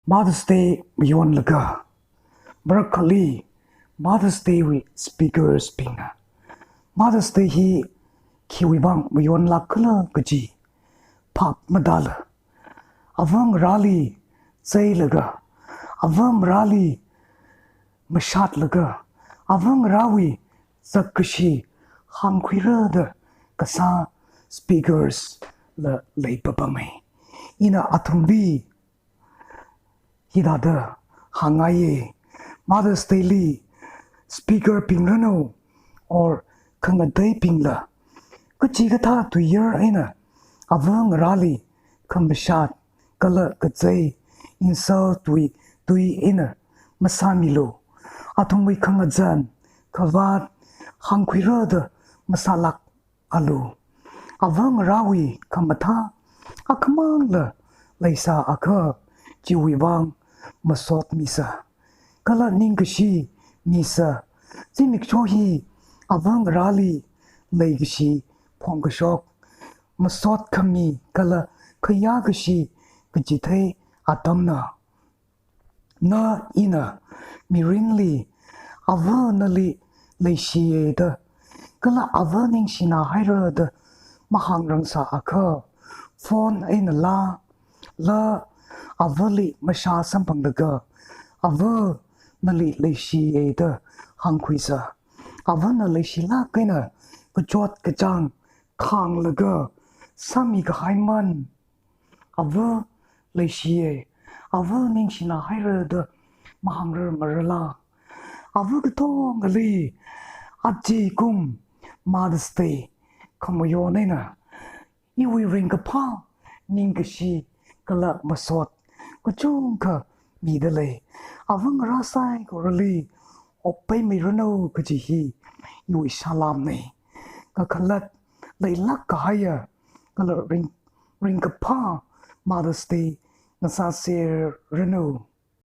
Mother's Day yon laga broccoli Mother's Day wi speakers pinga Mother's Day hi kiwi bang yon lakla gaji pap madala avang rali zai laga avang rali mashat laga avang rawi zakashi hankwira da kasa speakers la leipapamai ina atumbi hidada hangaye Mother's Day li speaker pingrano or kangaday pingla kachigata tu year aina avang rali kambashat kala kadzay insal tui ina masamilo atumwi kangadjan kavat hankwirada masalak alu avang rawi kambata akamang la laisa aka jiwibang masot misa kala ningkashi misa zimikchohi avang rali leigashi phongkashok masot kami kala khayagashi kajithai atamna na ina mirinli avanali leishiyeda kala avaning shina hairada mahangrangsa aka phone aina la avali masha sampangdaga ava nali leishi eda hangkuisa avana leishi la kaina kajot kajang khang laga sami ka haiman ava leishi ava ningshina hairada mahangra marala ava gatong gali aji kum Mother's Day kamoyo nena iwi ringa pa ningashi kala masot kuchung ka midale avang rasai korali opai mirano kajihi yui salam ne ka khalat lailak kahaya kala ring ka pa Mother's Day nasa ser reno